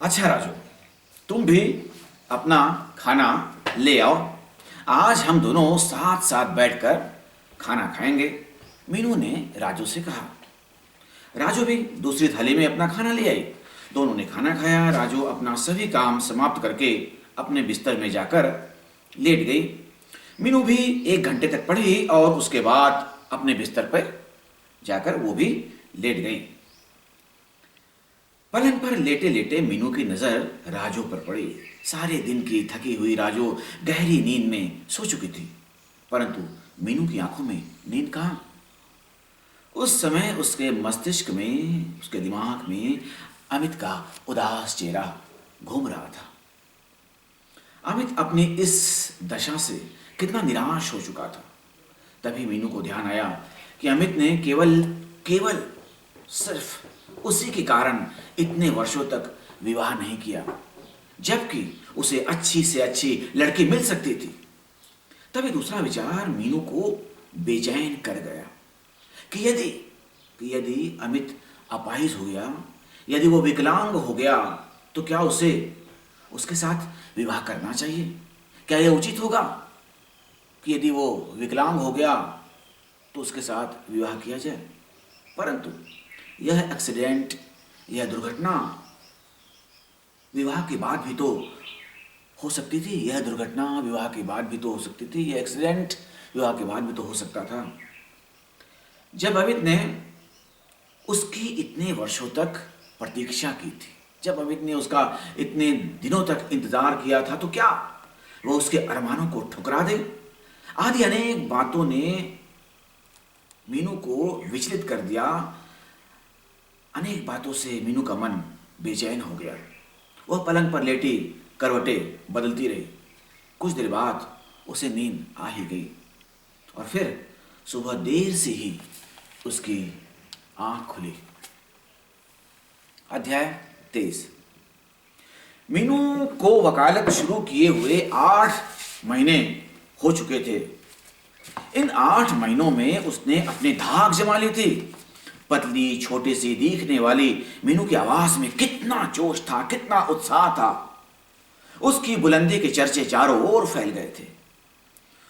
अच्छा राजू, तुम भी अपना खाना ले आओ। आज हम दोनों साथ साथ बैठकर खाना खाएंगे। मीनू ने राजू से कहा। राजू भी दूसरी थाली में अपना खाना ले आई। दोनों ने खाना खाया। राजू अपना सभी काम समाप्त करके अपने बिस्तर में जाकर लेट गई। मीनू भी 1 घंटे तक पढ़ी और उसके बाद अपने बिस्तर पर जाकर वो भी लेट गई। पलंग पर लेटे लेटे मीनू की नजर राजू पर पड़ी। सारे दिन की थकी हुई राजू गहरी नींद में सो चुकी थी, परंतु मीनू की आंखों में नींद कहाँ। उस समय उसके मस्तिष्क में, उसके दिमाग में अमित का उदास चेहरा घूम रहा था। अमित अपनी इस दशा से कितना निराश हो चुका था। तभी मीनू को ध्यान आया कि अमित ने केवल केवल सिर्फ उसी के कारण इतने वर्षों तक विवाह नहीं किया, जबकि उसे अच्छी से अच्छी लड़की मिल सकती थी। तभी दूसरा विचार मीनू को बेचैन कर गया कि यदि अमित अपाहिज हो गया, यदि वो विकलांग हो गया, तो क्या उसे उसके साथ विवाह करना चाहिए? क्या यह उचित होगा कि यदि वो विकलांग हो गया तो उसके साथ विवाह किया जाए? परंतु यह एक्सीडेंट, यह दुर्घटना विवाह के बाद भी तो हो सकती थी। यह दुर्घटना विवाह के बाद भी तो हो सकती थी। यह एक्सीडेंट विवाह के बाद भी तो हो सकता था। जब अमित ने उसकी इतने वर्षों तक प्रतीक्षा की थी, जब अमित ने उसका इतने दिनों तक इंतजार किया था, तो क्या वो उसके अरमानों को ठुकरा दे? आदि अनेक बातों ने मीनू को विचलित कर दिया। अनेक बातों से मीनू का मन बेचैन हो गया। वह पलंग पर लेटी करवटें बदलती रही। कुछ देर बाद उसे नींद आ ही गई और फिर सुबह देर से ही उसकी आंख खुली। अध्याय 23। मीनू को वकालत शुरू किए हुए 8 महीने हो चुके थे। इन 8 महीनों में उसने अपनी धाक जमा ली थी। पतली छोटी सी दिखने वाली मीनू की आवाज में कितना जोश था, कितना उत्साह था। उसकी बुलंदी के चर्चे चारों ओर फैल गए थे।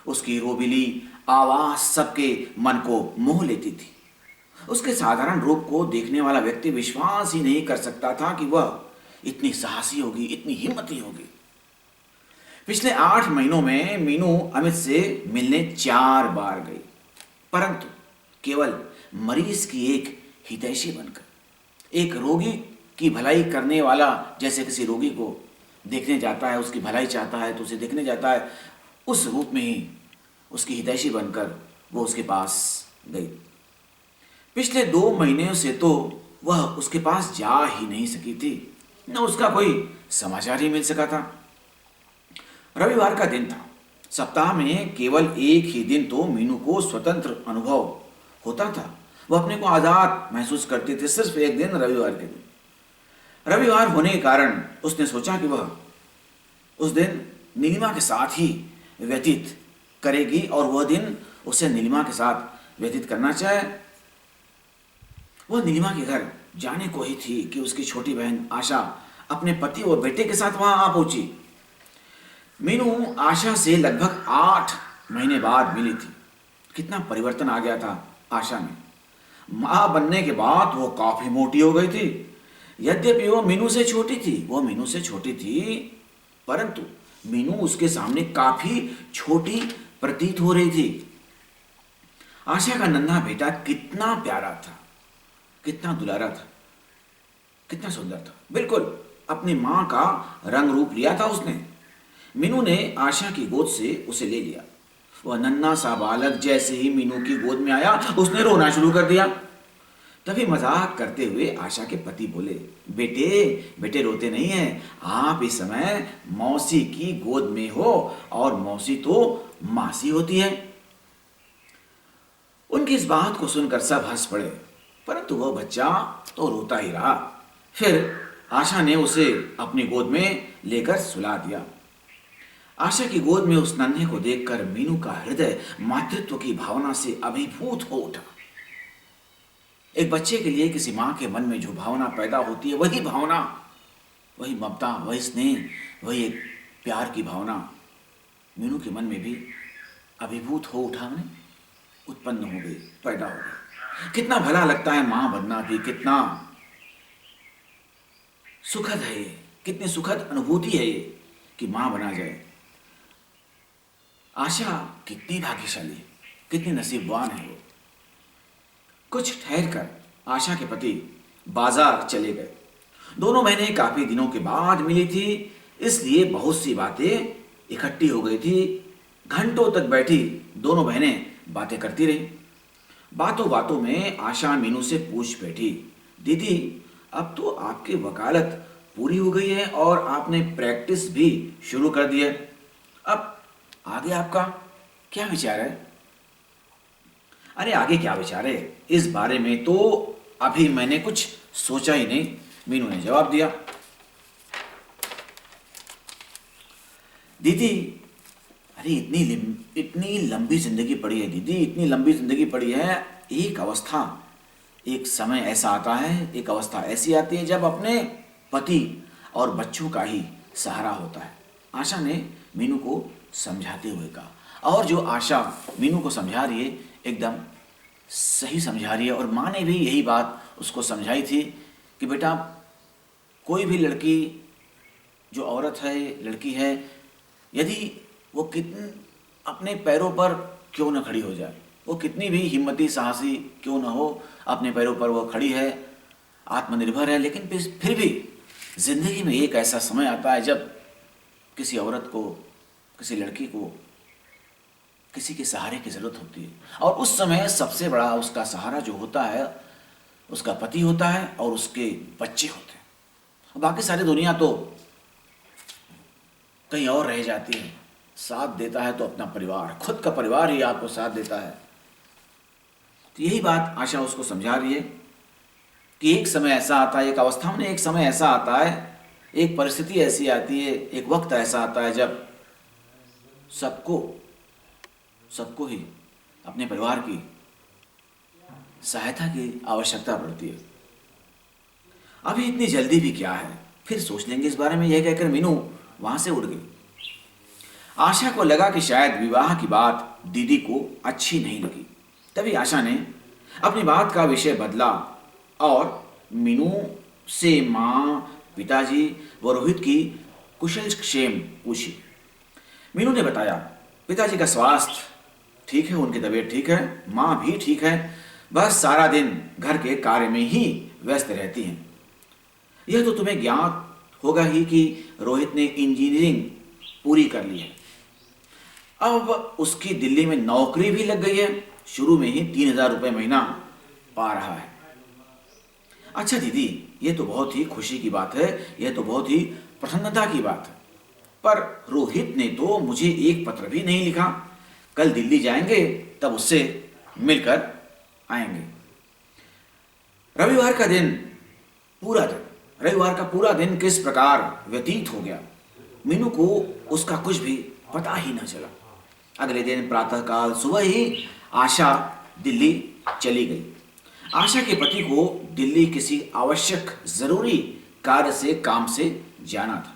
उसकी रोबीली आवाज सबके मन को मोह लेती थी। उसके साधारण रूप को देखने वाला व्यक्ति विश्वास ही नहीं कर सकता था कि वह इतनी साहसी होगी, इतनी हिम्मती होगी। पिछले 8 महीनों में मीनू अमित से मिलने 4 बार गई, परंतु केवल मरीज की एक हितैषी बनकर, एक रोगी की भलाई करने वाला। जैसे किसी रोगी को देखने जाता है, उसकी भलाई चाहता है तो उसे देखने जाता है, उस रूप में ही उसकी हितैषी बनकर वो उसके पास गई। पिछले 2 महीने से तो वह उसके पास जा ही नहीं सकी थी, न उसका कोई समाचार ही मिल सका था। रविवार का दिन था। सप्ताह में केवल एक ही दिन तो मीनू को स्वतंत्र अनुभव होता था। वह अपने को आजाद महसूस करती थी, सिर्फ एक दिन, रविवार के दिन। रविवार होने के कारण उसने सोचा कि वह उस दिन नीलिमा के साथ ही व्यतीत करेगी और वह दिन उसे नीलिमा के साथ व्यतीत करना चाहे। वह नीलिमा के घर जाने को ही थी कि उसकी छोटी बहन आशा अपने पति और बेटे के साथ वहां आ पहुंची। मीनू आशा से लगभग 8 महीने बाद मिली थी। कितना परिवर्तन आ गया था आशा में। मां बनने के बाद वो काफी मोटी हो गई थी। यद्यपि वो मीनू से छोटी थी, परंतु मीनू उसके सामने काफी छोटी प्रतीत हो रही थी। आशा का नन्हा बेटा कितना प्यारा था, कितना दुलारा था, कितना सुंदर था। बिल्कुल अपनी मां का रंग रूप लिया था उसने। मीनू ने आशा की गोद से उसे ले लिया। वह नन्हा सा बालक जैसे ही मीनू की गोद में आया, उसने रोना शुरू कर दिया। तभी मजाक करते हुए आशा के पति बोले, बेटे बेटे रोते नहीं हैं, आप इस समय मौसी की गोद में हो और मौसी तो मासी होती है। उनकी इस बात को सुनकर सब हंस पड़े, परंतु वह बच्चा तो रोता ही रहा। फिर आशा ने उसे अपनी गोद में लेकर सुला दिया। आशा की गोद में उस नन्हे को देखकर मीनू का हृदय मातृत्व की भावना से अभिभूत हो उठा। एक बच्चे के लिए किसी मां के मन में जो भावना पैदा होती है, वही भावना वही ममता, वही स्नेह, वही एक प्यार की भावना मीनू के मन में भी अभिभूत हो उठा, में उत्पन्न हो गई, पैदा हो गई। कितना भला लगता है मां बनना भी, कितना सुखद है ये, कितनी सुखद अनुभूति है ये कि मां बना जाए। आशा कितनी भाग्यशाली, कितनी नसीबवान है वो। कुछ ठहर कर आशा के पति बाजार चले गए। दोनों बहनें काफी दिनों के बाद मिली थी, इसलिए बहुत सी बातें इकट्ठी हो गई थी। घंटों तक बैठी दोनों बहनें बातें करती रही। बातों बातों में आशा मीनू से पूछ बैठी, दीदी अब तो आपकी वकालत पूरी हो गई है और आपने प्रैक्टिस भी शुरू कर दी है, अब आगे आपका क्या विचार है? अरे आगे क्या विचार है, इस बारे में तो अभी मैंने कुछ सोचा ही नहीं, मीनू ने जवाब दिया। दीदी अरे इतनी लंबी जिंदगी पड़ी है दीदी, इतनी लंबी जिंदगी पड़ी है। एक समय ऐसा आता है, एक अवस्था ऐसी आती है जब अपने पति और बच्चों का ही सहारा होता है, आशा ने मीनू को समझाते हुए कहा। और जो आशा मीनू को समझा रही है एकदम सही समझा रही है, और माँ ने भी यही बात उसको समझाई थी कि बेटा कोई भी लड़की, जो औरत है, लड़की है, यदि वो अपने पैरों पर क्यों न खड़ी हो जाए, वो कितनी भी हिम्मती साहसी क्यों न हो, अपने पैरों पर वो खड़ी है, आत्मनिर्भर है, लेकिन फिर भी जिंदगी में एक ऐसा समय आता है जब किसी औरत को, किसी लड़की को किसी के सहारे की जरूरत होती है। और उस समय सबसे बड़ा उसका सहारा जो होता है उसका पति होता है और उसके बच्चे होते हैं। बाकी सारी दुनिया तो कहीं और रह जाती है, साथ देता है तो अपना परिवार, खुद का परिवार ही आपको साथ देता है। तो यही बात आशा उसको समझा रही है कि एक समय ऐसा आता है, एक अवस्था में एक समय ऐसा आता है, एक परिस्थिति ऐसी आती है, एक वक्त ऐसा आता है जब सबको ही अपने परिवार की सहायता की आवश्यकता पड़ती है। अभी इतनी जल्दी भी क्या है, फिर सोच लेंगे इस बारे में, यह कहकर मीनू वहां से उड़ गई। आशा को लगा कि शायद विवाह की बात दीदी को अच्छी नहीं लगी। तभी आशा ने अपनी बात का विषय बदला और मीनू से माँ, पिताजी व रोहित की कुशल क्षेम पूछी। मीनू ने बताया पिताजी का स्वास्थ्य ठीक है, उनकी तबीयत ठीक है, माँ भी ठीक है, बस सारा दिन घर के कार्य में ही व्यस्त रहती हैं। यह तो तुम्हें ज्ञात होगा ही कि रोहित ने इंजीनियरिंग पूरी कर ली है, अब उसकी दिल्ली में नौकरी भी लग गई है, शुरू में ही 3,000 रुपये महीना पा रहा है। अच्छा दीदी, ये तो बहुत ही खुशी की बात है, यह तो बहुत ही प्रसन्नता की बात है, पर रोहित ने तो मुझे एक पत्र भी नहीं लिखा। कल दिल्ली जाएंगे तब उससे मिलकर आएंगे। रविवार का पूरा दिन किस प्रकार व्यतीत हो गया, मीनू को उसका कुछ भी पता ही न चला। अगले दिन प्रातःकाल सुबह ही आशा दिल्ली चली गई। आशा के पति को दिल्ली किसी आवश्यक जरूरी काम से जाना था।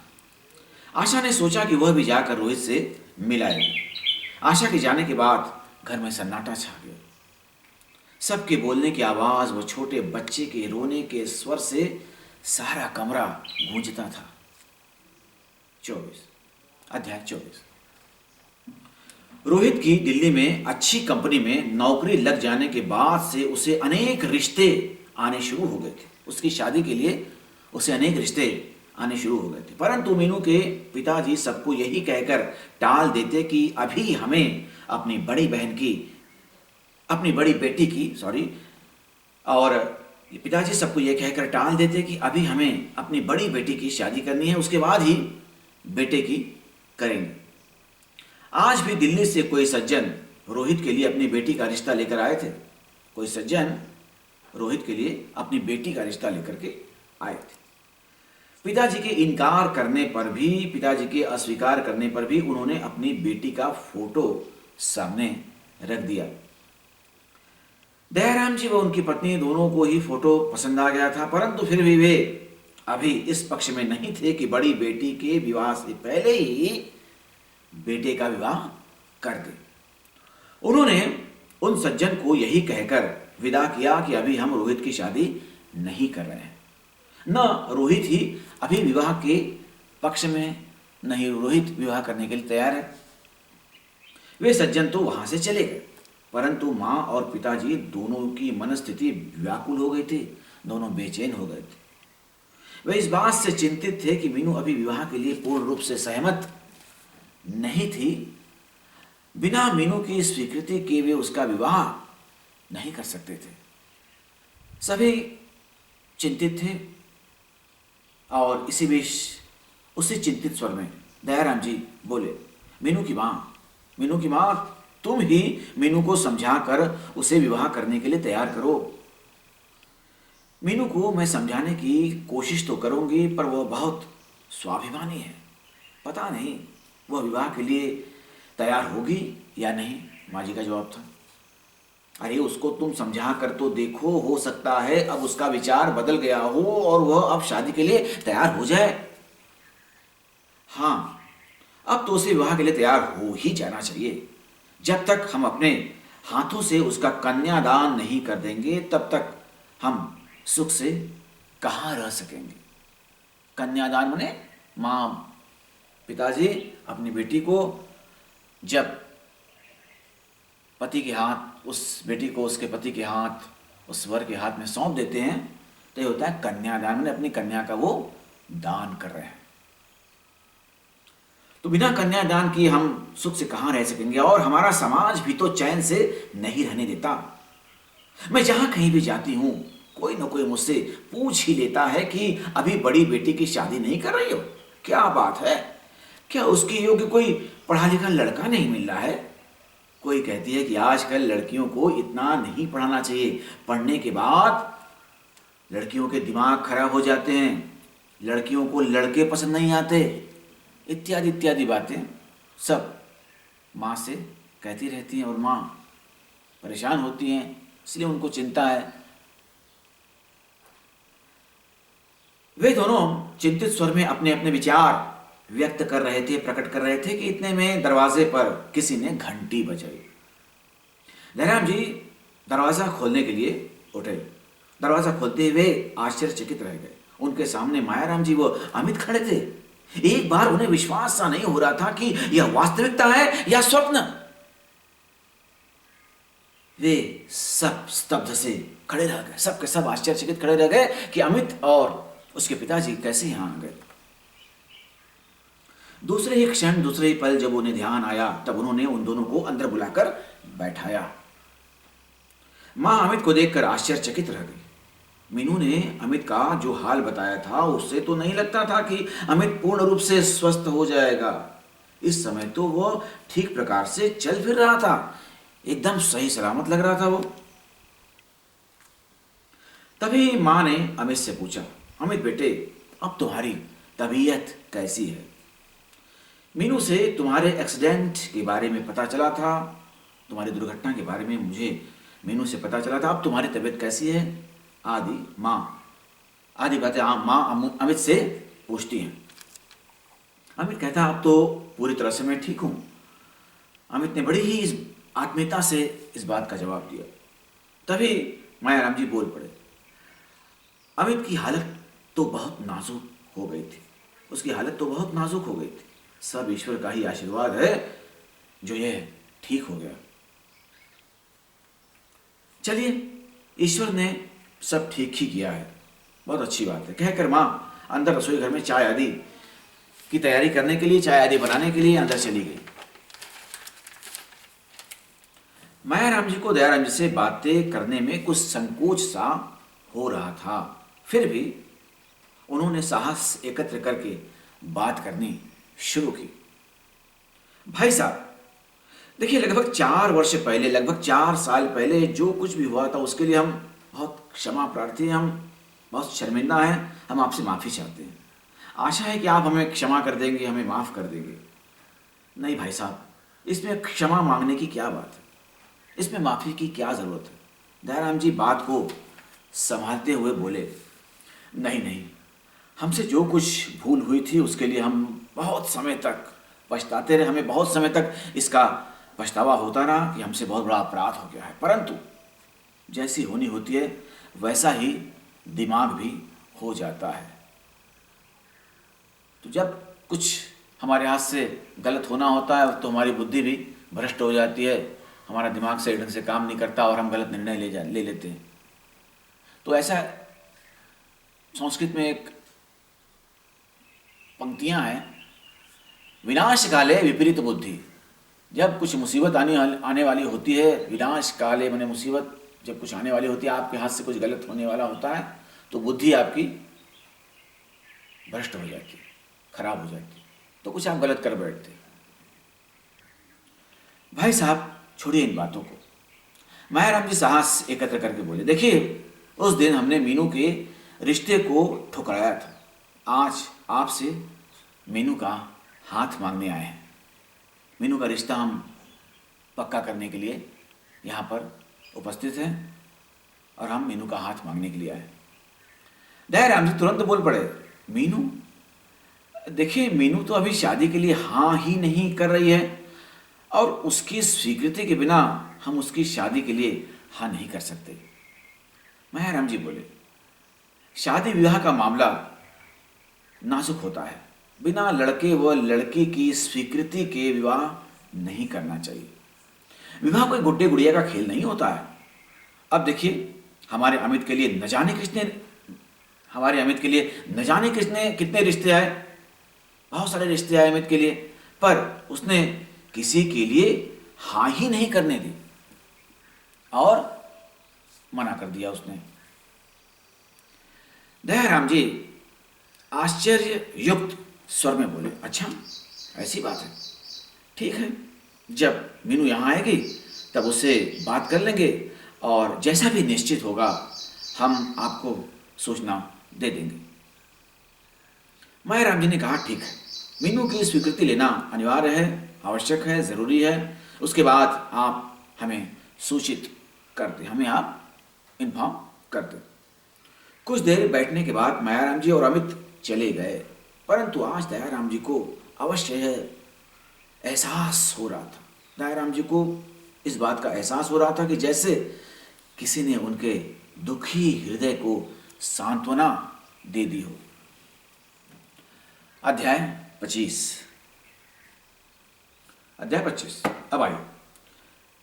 आशा ने सोचा कि वह भी जाकर रोहित से मिलाए। आशा के जाने के बाद घर में सन्नाटा छा गया। सबके बोलने की आवाज व छोटे बच्चे के रोने के स्वर से सारा कमरा गूंजता था। 24 रोहित की दिल्ली में अच्छी कंपनी में नौकरी लग जाने के बाद से उसे अनेक रिश्ते आने शुरू हो गए थे। उसकी शादी के लिए उसे अनेक रिश्ते आने शुरू हो गए थे, परंतु मीनू के पिताजी सबको यही कहकर टाल देते कि अभी हमें अपनी बड़ी बेटी की और पिताजी सबको यह कहकर टाल देते कि अभी हमें अपनी बड़ी बेटी की शादी करनी है, उसके बाद ही बेटे की करेंगे। आज भी दिल्ली से कोई सज्जन रोहित के लिए अपनी बेटी का रिश्ता लेकर आए थे। कोई सज्जन रोहित के लिए अपनी बेटी का रिश्ता लेकर के आए थे। पिताजी के इनकार करने पर भी, पिताजी के अस्वीकार करने पर भी उन्होंने अपनी बेटी का फोटो सामने रख दिया। दयाराम जी व उनकी पत्नी दोनों को ही फोटो पसंद आ गया था, परंतु फिर भी वे अभी इस पक्ष में नहीं थे कि बड़ी बेटी के विवाह से पहले ही बेटे का विवाह कर दे। उन्होंने उन सज्जन को यही कहकर विदा किया कि अभी हम रोहित की शादी नहीं कर रहे हैं, न रोहित ही अभी विवाह के पक्ष में, नहीं रोहित विवाह करने के लिए तैयार है। वे सज्जन तो वहां से चले गए, परंतु माँ और पिताजी दोनों की मनस्थिति व्याकुल हो गई थी, दोनों बेचैन हो गए थे। वे इस बात से चिंतित थे कि मीनू अभी विवाह के लिए पूर्ण रूप से सहमत नहीं थी। बिना मीनू की स्वीकृति के वे उसका विवाह नहीं कर सकते थे। सभी चिंतित थे और इसी बीच उसी चिंतित स्वर में दयाराम जी बोले, मीनू की माँ, तुम ही मीनू को समझाकर उसे विवाह करने के लिए तैयार करो। मीनू को मैं समझाने की कोशिश तो करूंगी, पर वह बहुत स्वाभिमानी है, पता नहीं वह विवाह के लिए तैयार होगी या नहीं। माँ जी का जवाब था, अरे उसको तुम समझा कर तो देखो, हो सकता है अब उसका विचार बदल गया हो और वह अब शादी के लिए तैयार हो जाए। हाँ, अब तो उसे विवाह के लिए तैयार हो ही जाना चाहिए। जब तक हम अपने हाथों से उसका कन्यादान नहीं कर देंगे, तब तक हम सुख से कहाँ रह सकेंगे। कन्यादान माने माँ पिताजी अपनी बेटी को जब पति के हाथ, उस बेटी को उसके पति के हाथ, उस वर के हाथ में सौंप देते हैं, तो ये होता है कन्यादान, माने अपनी कन्या का वो दान कर रहे हैं। तो बिना कन्यादान किए हम सुख से कहाँ रह सकेंगे, और हमारा समाज भी तो चैन से नहीं रहने देता। मैं जहां कहीं भी जाती हूं, कोई ना कोई मुझसे पूछ ही लेता है कि अभी बड़ी बेटी की शादी नहीं कर रही हो, क्या बात है, क्या उसके योग्य कोई पढ़ा लिखा लड़का नहीं मिल रहा है। कोई कहती है कि आजकल लड़कियों को इतना नहीं पढ़ाना चाहिए, पढ़ने के बाद लड़कियों के दिमाग खराब हो जाते हैं, लड़कियों को लड़के पसंद नहीं आते, इत्यादि इत्यादि बातें सब माँ से कहती रहती हैं और माँ परेशान होती हैं, इसलिए उनको चिंता है। वे दोनों चिंतित स्वर में अपने अपने विचार व्यक्त कर रहे थे, प्रकट कर रहे थे कि इतने में दरवाजे पर किसी ने घंटी बजाई। दयाराम जी दरवाजा खोलने के लिए उठे। दरवाजा खोलते हुए आश्चर्यचकित रह गए। उनके सामने मायाराम जी व अमित खड़े थे। एक बार उन्हें विश्वास सा नहीं हो रहा था कि यह वास्तविकता है या स्वप्न। वे सब स्तब्ध से खड़े रह गए, सब के सब आश्चर्यचकित खड़े रह गए कि अमित और उसके पिताजी कैसे यहां आ गए। दूसरे ही क्षण, दूसरे ही पल जब उन्हें ध्यान आया, तब उन्होंने उन दोनों को अंदर बुलाकर बैठाया। मां अमित को देखकर आश्चर्यचकित रह गई। मीनू ने अमित का जो हाल बताया था, उससे तो नहीं लगता था कि अमित पूर्ण रूप से स्वस्थ हो जाएगा। इस समय तो वह ठीक प्रकार से चल फिर रहा था, एकदम सही सलामत लग रहा था वो। तभी मां ने अमित से पूछा, अमित बेटे, अब तुम्हारी तबीयत कैसी है? मीनू से तुम्हारे एक्सीडेंट के बारे में पता चला था, तुम्हारी दुर्घटना के बारे में मुझे मीनू से पता चला था। अब तुम्हारी तबीयत कैसी है? आदि बातें माँ अमित से पूछती हैं। अमित कहता, अब तो पूरी तरह से मैं ठीक हूं। अमित ने बड़ी ही इस आत्मीयता से इस बात का जवाब दिया। तभी मायाराम जी बोल पड़े, अमित की हालत तो बहुत नाजुक हो गई थी, उसकी हालत तो बहुत नाजुक हो गई थी। सब ईश्वर का ही आशीर्वाद है जो यह ठीक हो गया। चलिए, ईश्वर ने सब ठीक ही किया है, बहुत अच्छी बात है, कहकर मां अंदर रसोई घर में चाय आदि की तैयारी करने के लिए, चाय आदि बनाने के लिए अंदर चली गई। मायाराम जी को दयाराम जी से बातें करने में कुछ संकोच सा हो रहा था, फिर भी उन्होंने साहस एकत्र करके बात करनी शुरू की। भाई साहब, देखिए, लगभग 4 वर्ष पहले, लगभग 4 साल पहले जो कुछ भी हुआ था उसके लिए हम बहुत क्षमा प्रार्थी हैं, हम बहुत शर्मिंदा हैं, हम आपसे माफ़ी चाहते हैं। आशा है कि आप हमें क्षमा कर देंगे, हमें माफ़ कर देंगे। नहीं भाई साहब, इसमें क्षमा मांगने की क्या बात है, इसमें माफ़ी की क्या ज़रूरत है। दयाराम जी बात को संभालते हुए बोले, नहीं नहीं, हमसे जो कुछ भूल हुई थी उसके लिए हम बहुत समय तक पछताते रहे, हमें बहुत समय तक इसका पछतावा होता रहा कि हमसे बहुत बड़ा अपराध हो गया है। परंतु जैसी होनी होती है वैसा ही दिमाग भी हो जाता है। तो जब कुछ हमारे हाथ से गलत होना होता है तो हमारी बुद्धि भी भ्रष्ट हो जाती है, हमारा दिमाग सही ढंग से काम नहीं करता और हम गलत निर्णय ले लेते हैं। तो ऐसा संस्कृत में एक पंक्तियां हैं, विनाश काले विपरीत बुद्धि। जब कुछ मुसीबत आने वाली होती है, विनाश काले माने मुसीबत जब कुछ आने वाली होती है, आपके हाथ से कुछ गलत होने वाला होता है तो बुद्धि आपकी भ्रष्ट हो जाती है, खराब हो जाती है, तो कुछ आप गलत कर बैठते। भाई साहब छोड़िए इन बातों को। मायाराम जी साहस एकत्र करके बोले, देखिए उस दिन हमने मीनू के रिश्ते को ठुकराया था, आज आपसे मीनू का हाथ मांगने आए हैं। मीनू का रिश्ता हम पक्का करने के लिए यहाँ पर उपस्थित हैं और हम मीनू का हाथ मांगने के लिए आए। दयाराम जी तुरंत बोल पड़े, मीनू? देखिए मीनू तो अभी शादी के लिए हाँ ही नहीं कर रही है और उसकी स्वीकृति के बिना हम उसकी शादी के लिए हाँ नहीं कर सकते। मायाराम जी बोले, शादी विवाह का मामला नाजुक होता है, बिना लड़के व लड़की की स्वीकृति के विवाह नहीं करना चाहिए। विवाह कोई गुड्डे गुड़िया का खेल नहीं होता है। अब देखिए हमारे अमित के लिए न जाने कितने रिश्ते आए, बहुत सारे रिश्ते आए अमित के लिए, पर उसने किसी के लिए हाँ ही नहीं करने दी और मना कर दिया उसने। दयाराम जी आश्चर्य युक्त स्वर में बोले, अच्छा ऐसी बात है, ठीक है, जब मीनू यहाँ आएगी तब उससे बात कर लेंगे और जैसा भी निश्चित होगा हम आपको सूचना दे देंगे। मायाराम जी ने कहा, ठीक है, मीनू की स्वीकृति लेना अनिवार्य है, आवश्यक है, जरूरी है, उसके बाद आप हमें सूचित कर दें, हमें आप इन्फॉर्म कर दें। कुछ देर बैठने के बाद मायाराम जी और अमित चले गए, परंतु आज दयाराम जी को अवश्य एहसास हो रहा था। दयाराम जी को इस बात का एहसास हो रहा था कि जैसे किसी ने उनके दुखी हृदय को सांत्वना दे दी हो। अध्याय 25। अब आइए,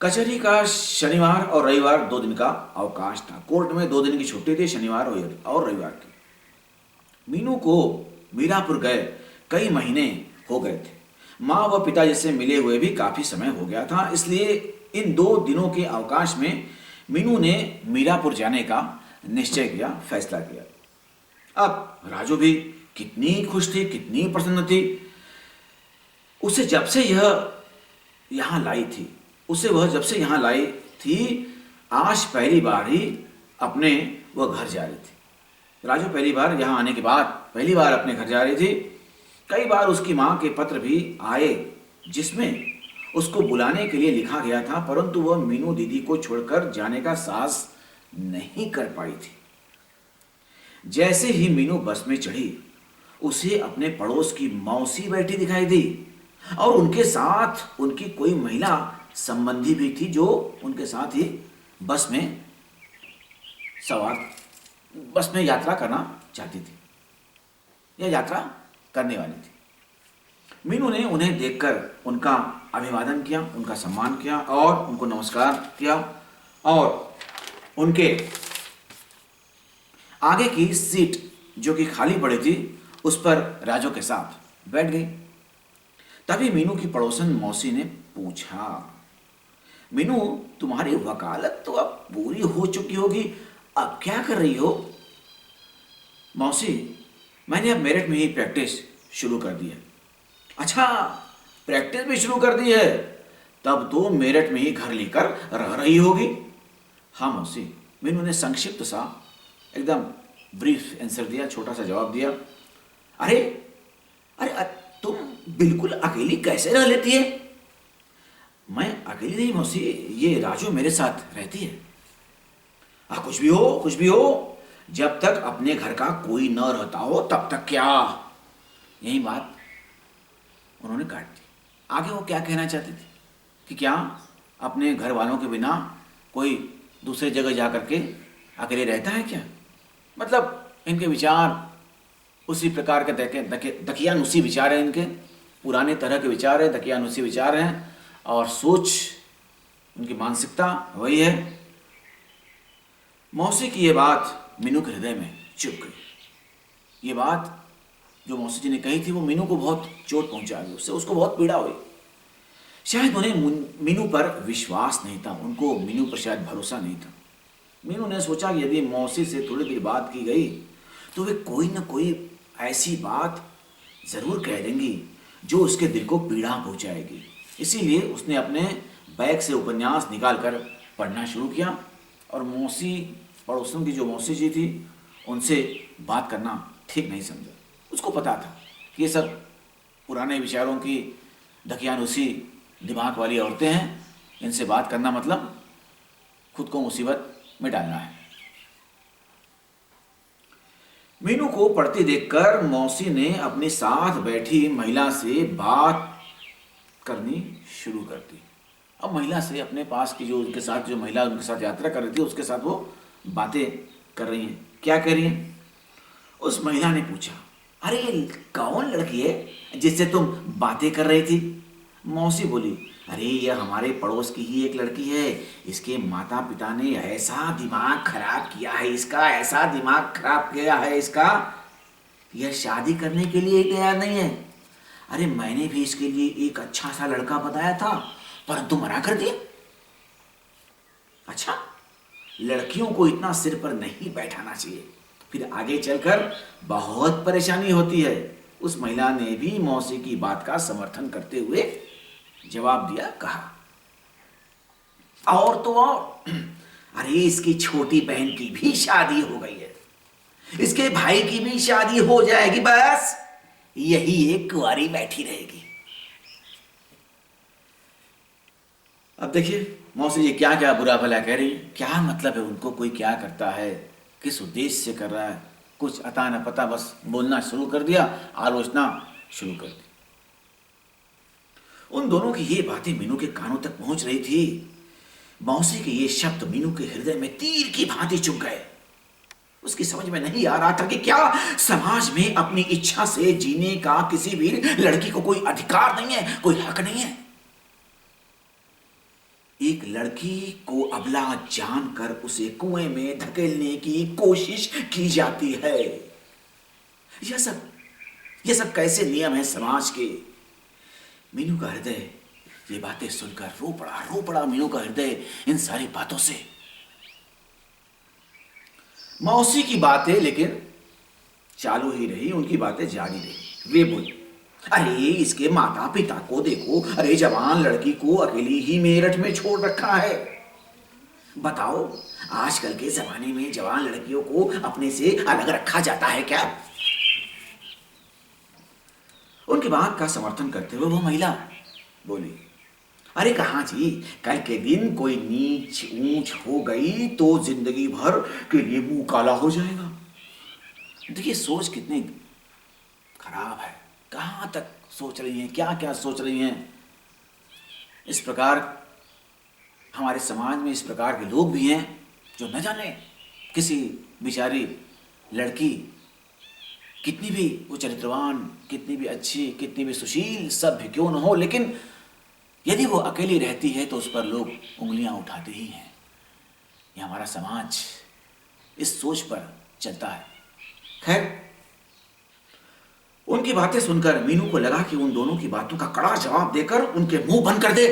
कचहरी का शनिवार और रविवार 2 दिन का अवकाश था। कोर्ट में 2 दिन की छुट्टी थी, शनिवार और रविवार की। मीनू को मीरापुर गए कई महीने हो गए थे। माँ व पिताजी से मिले हुए भी काफी समय हो गया था, इसलिए इन 2 दिनों के अवकाश में मीनू ने मीरापुर जाने का निश्चय किया, फैसला किया। अब राजू भी कितनी खुश थी, कितनी प्रसन्न थी। उसे जब से यहाँ लाई थी, आज पहली बार ही अपने वह घर जा रही थी। राजू पहली बार यहाँ आने के बाद पहली बार अपने घर जा रही थी। कई बार उसकी माँ के पत्र भी आए जिसमें उसको बुलाने के लिए लिखा गया था, परंतु वह मीनू दीदी को छोड़कर जाने का साहस नहीं कर पाई थी। जैसे ही मीनू बस में चढ़ी, उसे अपने पड़ोस की मौसी बैठी दिखाई दी और उनके साथ उनकी कोई महिला संबंधी भी थी जो उनके साथ ही बस में यात्रा करना चाहती थी या यात्रा करने वाली थी। मीनू ने उन्हें देखकर उनका अभिवादन किया, उनका सम्मान किया और उनको नमस्कार किया और उनके आगे की सीट जो कि खाली पड़ी थी उस पर राजू के साथ बैठ गई। तभी मीनू की पड़ोसन मौसी ने पूछा, मीनू तुम्हारी वकालत तो अब पूरी हो चुकी होगी, अब क्या कर रही हो? मौसी, मैंने अब मेरठ में ही प्रैक्टिस शुरू कर दी है। अच्छा, प्रैक्टिस भी शुरू कर दी है, तब तो मेरठ में ही घर लेकर रह रही होगी। हाँ मौसी, मीनू ने संक्षिप्त सा एकदम ब्रीफ आंसर दिया, छोटा सा जवाब दिया। अरे तुम बिल्कुल अकेली कैसे रह लेती है? मैं अकेली नहीं मौसी, ये राजू मेरे साथ रहती है। कुछ भी हो, जब तक अपने घर का कोई न रहता हो तब तक क्या। यही बात उन्होंने काट दी। आगे वो क्या कहना चाहती थी कि क्या अपने घर वालों के बिना कोई दूसरे जगह जा करके अकेले रहता है क्या। मतलब इनके विचार उसी प्रकार के दकियानुसी विचार हैं, इनके पुराने तरह के विचार है, दकियानुसी विचार हैं, और सोच उनकी मानसिकता वही है। मौसी की ये बात मीनू के हृदय में चुभ गई। ये बात जो मौसी जी ने कही थी वो मीनू को बहुत चोट पहुंचा दी, उससे उसको बहुत पीड़ा हुई। शायद उन्हें मीनू पर विश्वास नहीं था, उनको मीनू पर शायद भरोसा नहीं था। मीनू ने सोचा कि यदि मौसी से थोड़ी देर बात की गई तो वे कोई न कोई ऐसी बात ज़रूर कह देंगी जो उसके दिल को पीड़ा पहुंचाएगी। इसीलिए उसने अपने बैग से उपन्यास निकालकर पढ़ना शुरू किया और मौसी, पड़ोसन की जो मौसी जी थी, उनसे बात करना ठीक नहीं समझा। उसको पता था कि ये सब पुराने विचारों की दकियानुसी दिमाग वाली औरतें हैं, इनसे बात करना मतलब खुद को मुसीबत में डालना है। मीनू को पढ़ती देखकर मौसी ने अपने साथ बैठी महिला से बात करनी शुरू कर दी। अब महिला से अपने पास की जो उनके साथ जो महिला उनके साथ यात्रा कर रही थी उसके साथ वो बातें कर रही हैं। क्या कर रही हैं? उस महिला ने पूछा, अरे ये कौन लड़की है जिससे तुम बातें कर रही थी? मौसी बोली, अरे यह हमारे पड़ोस की ही एक लड़की है। इसके माता पिता ने ऐसा दिमाग खराब किया है इसका, ऐसा दिमाग खराब किया है इसका, यह शादी करने के लिए तैयार नहीं है। अरे मैंने भी इसके लिए एक अच्छा सा लड़का बताया था परंतु मना कर दिया। अच्छा, लड़कियों को इतना सिर पर नहीं बैठाना चाहिए, फिर आगे चलकर बहुत परेशानी होती है। उस महिला ने भी मौसी की बात का समर्थन करते हुए जवाब दिया, कहा, और तो और, अरे इसकी छोटी बहन की भी शादी हो गई है, इसके भाई की भी शादी हो जाएगी, बस यही एक कुंवारी बैठी रहेगी। अब देखिए मौसी जी क्या क्या बुरा भला कह रही है, क्या मतलब है उनको, कोई क्या करता है, किस उद्देश्य से कर रहा है, कुछ अता न पता बस बोलना शुरू कर दिया, आलोचना शुरू कर दी। उन दोनों की ये बातें मीनू के कानों तक पहुंच रही थी। मौसी के ये शब्द मीनू के हृदय में तीर की भांति चुभ गए। उसकी समझ में नहीं आ रहा था कि क्या समाज में अपनी इच्छा से जीने का किसी भी लड़की को कोई अधिकार नहीं है, कोई हक नहीं है। एक लड़की को अबला जानकर उसे कुएं में धकेलने की कोशिश की जाती है। यह सब कैसे नियम है समाज के। मीनू का हृदय ये बातें सुनकर रो पड़ा मीनू का हृदय इन सारी बातों से। मौसी की बातें लेकिन चालू ही रही, उनकी बातें जारी रही। वे बोली, अरे इसके माता पिता को देखो, अरे जवान लड़की को अकेली ही मेरठ में छोड़ रखा है। बताओ आजकल के जमाने में जवान लड़कियों को अपने से अलग रखा जाता है क्या? उनकी बात का समर्थन करते हुए वो महिला बोली, अरे कहाँ जी, कल के दिन कोई नीच ऊंच हो गई तो जिंदगी भर के लिए मुंह काला हो जाएगा। देखिए सोच कितनी खराब है, कहाँ तक सोच रही हैं, क्या क्या सोच रही हैं। इस प्रकार हमारे समाज में इस प्रकार के लोग भी हैं जो न जाने किसी बेचारी लड़की कितनी भी वो चरित्रवान, कितनी भी अच्छी, कितनी भी सुशील, सभ्य क्यों न हो, लेकिन यदि वो अकेली रहती है तो उस पर लोग उंगलियां उठाते ही हैं। ये हमारा समाज इस सोच पर चलता है। खैर, उनकी बातें सुनकर मीनू को लगा कि उन दोनों की बातों का कड़ा जवाब देकर उनके मुंह बंद कर दे,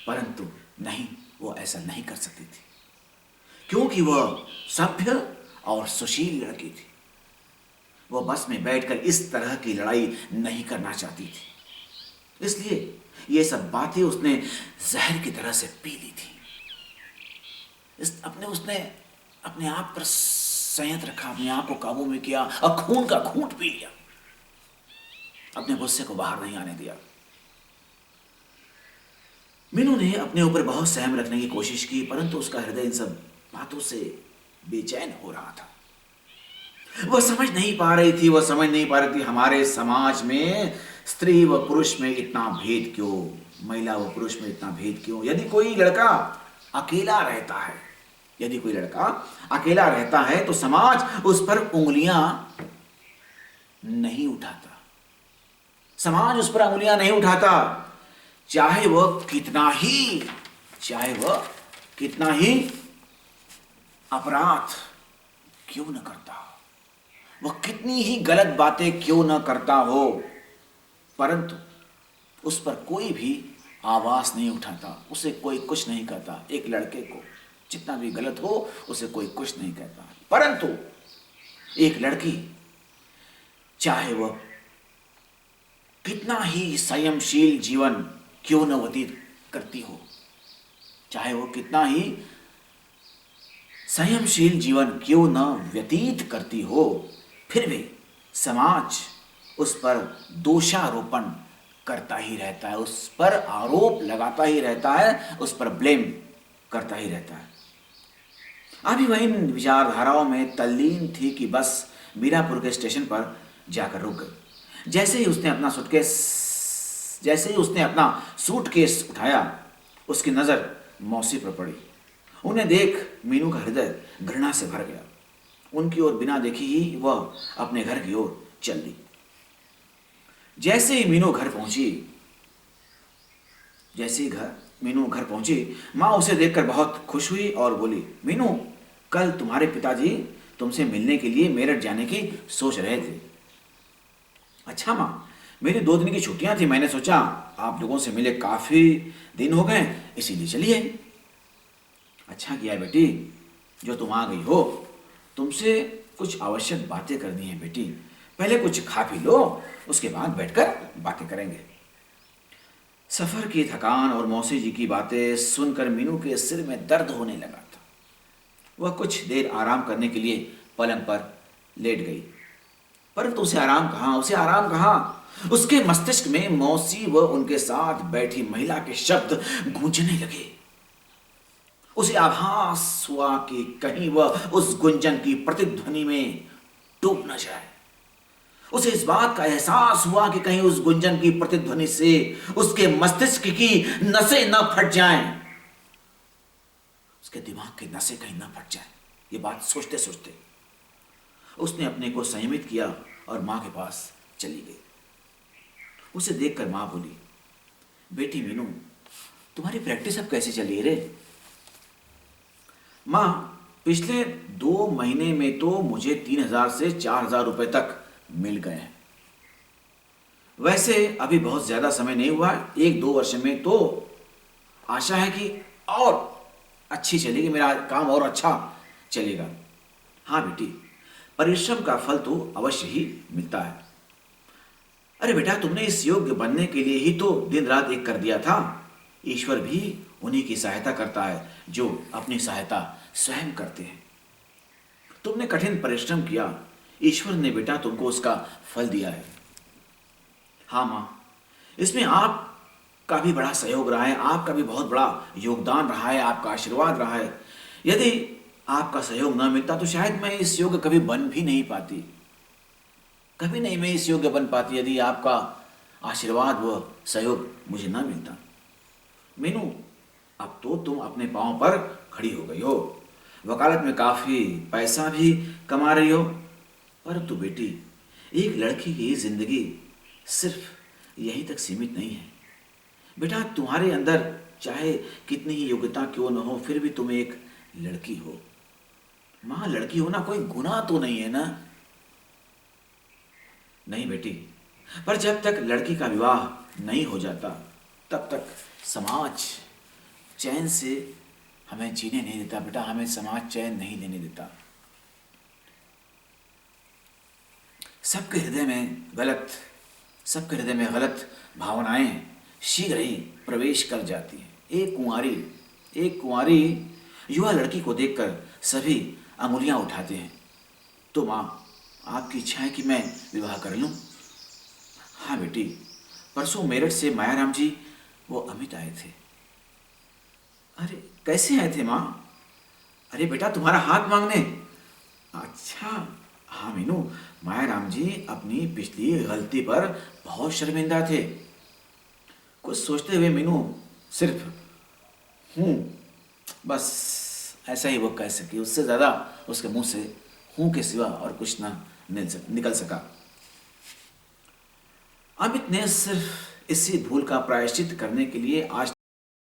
परंतु नहीं, वो ऐसा नहीं कर सकती थी क्योंकि वह सभ्य और सुशील लड़की थी। वो बस में बैठकर इस तरह की लड़ाई नहीं करना चाहती थी, इसलिए ये सब बातें उसने जहर की तरह से पी ली थी। उसने अपने आप पर संयत रखा, अपने आप को काबू में किया और खून का घूंट पी लिया, अपने गुस्से को बाहर नहीं आने दिया। मीनू ने अपने ऊपर बहुत सहम रखने की कोशिश की, परंतु उसका हृदय इन सब बातों से बेचैन हो रहा था। वह समझ नहीं पा रही थी, वह समझ नहीं पा रही थी हमारे समाज में स्त्री व पुरुष में इतना भेद क्यों, महिला व पुरुष में इतना भेद क्यों। यदि कोई लड़का अकेला रहता है, यदि कोई लड़का अकेला रहता है तो समाज उस पर उंगलियां नहीं उठाता, समाज उस पर उंगलियां नहीं उठाता, चाहे वह कितना ही अपराध क्यों न करता हो, वह कितनी ही गलत बातें क्यों न करता हो, परंतु उस पर कोई भी आवाज नहीं उठाता, उसे कोई कुछ नहीं कहता। एक लड़के को जितना भी गलत हो उसे कोई कुछ नहीं कहता, परंतु एक लड़की चाहे वह कितना ही संयमशील जीवन क्यों न व्यतीत करती हो, चाहे वो कितना ही संयमशील जीवन क्यों न व्यतीत करती हो, फिर भी समाज उस पर दोषारोपण करता ही रहता है, उस पर आरोप लगाता ही रहता है, उस पर ब्लेम करता ही रहता है। अभी वह इन विचारधाराओं में तल्लीन थी कि बस मीरापुर के स्टेशन पर जाकर रुक गई। जैसे ही उसने अपना सूटकेस उठाया, उसकी नजर मौसी पर पड़ी। उन्हें देख मीनू का हृदय घृणा से भर गया। उनकी ओर बिना देखी ही वह अपने घर की ओर चल दी। जैसे ही मीनू घर पहुंची, माँ उसे देखकर बहुत खुश हुई और बोली, मीनू, कल तुम्हारे पिताजी तुमसे मिलने के लिए मेरठ जाने की सोच रहे थे। अच्छा माँ, मेरी 2 दिन की छुट्टियां थी, मैंने सोचा आप लोगों से मिले काफी दिन हो गए, इसीलिए चलिए। अच्छा किया बेटी जो तुम आ गई हो, तुमसे कुछ आवश्यक बातें करनी है बेटी, पहले कुछ खा पी लो, उसके बाद बैठकर बातें करेंगे। सफर की थकान और मौसी जी की बातें सुनकर मीनू के सिर में दर्द होने लगा था। वह कुछ देर आराम करने के लिए पलंग पर लेट गई, परंतु उसे आराम कहाँ। उसके मस्तिष्क में मौसी व उनके साथ बैठी महिला के शब्द गूंजने लगे। उसे आभास हुआ कि कहीं वह उस गुंजन की प्रतिध्वनि में डूब न जाए। उसे इस बात का एहसास हुआ कि कहीं उस गुंजन की प्रतिध्वनि से उसके मस्तिष्क की नसें न फट जाएं, उसके दिमाग की नसें कहीं न फट जाएं। ये बात सोचते सोचते उसने अपने को संयमित किया और मां के पास चली गई। उसे देखकर मां बोली, बेटी मीनू, तुम्हारी प्रैक्टिस अब कैसी चली रे? मां, पिछले 2 महीने में तो मुझे 3,000 से 4,000 रुपए तक मिल गए हैं। वैसे अभी बहुत ज्यादा समय नहीं हुआ, 1-2 वर्ष में तो आशा है कि और अच्छी चलेगी, मेरा काम और अच्छा चलेगा। हाँ बेटी, परिश्रम का फल तो अवश्य ही मिलता है। अरे बेटा, तुमने इस योग्य बनने के लिए ही तो दिन रात एक कर दिया था। ईश्वर भी उन्हीं की सहायता करता है जो अपनी सहायता स्वयं करते हैं। तुमने कठिन परिश्रम किया, ईश्वर ने बेटा तुमको उसका फल दिया है। हाँ मां, इसमें आपका भी बड़ा सहयोग रहा है, आपका भी बहुत बड़ा योगदान रहा है, आपका आशीर्वाद रहा है। यदि आपका सहयोग ना मिलता तो शायद मैं इस योग्य कभी बन भी नहीं पाती, कभी नहीं मैं इस योग्य बन पाती, यदि आपका आशीर्वाद व सहयोग मुझे ना मिलता। मीनू, अब तो तुम अपने पांव पर खड़ी हो गई हो, वकालत में काफी पैसा भी कमा रही हो, परंतु बेटी, एक लड़की की जिंदगी सिर्फ यहीं तक सीमित नहीं है। बेटा, तुम्हारे अंदर चाहे कितनी ही योग्यता क्यों न हो, फिर भी तुम एक लड़की हो। मां, लड़की होना कोई गुनाह तो नहीं है ना? नहीं बेटी, पर जब तक लड़की का विवाह नहीं हो जाता तब तक समाज चैन से हमें जीने नहीं देता। बेटा, हमें समाज चैन नहीं लेने देता। सबके हृदय में गलत भावनाएं शीघ्र ही प्रवेश कर जाती हैं। एक कुंवारी युवा लड़की को देखकर सभी अंगुलियां उठाते हैं। तो मां, आपकी इच्छा है कि मैं विवाह कर लूं? हाँ बेटी, परसों मेरठ से मायाराम जी वो अमित आए थे। अरे कैसे आए थे मां? अरे बेटा, तुम्हारा हाथ मांगने। अच्छा, हाँ मीनू, मायाराम जी अपनी पिछली गलती पर बहुत शर्मिंदा थे। कुछ सोचते हुए मीनू सिर्फ हूँ, बस ऐसा ही वो कह सकी। उससे ज़्यादा उसके मुंह से हूँ के सिवा और कुछ ना निकल सका। अमित ने सिर्फ इसी भूल का प्रायश्चित करने के लिए आज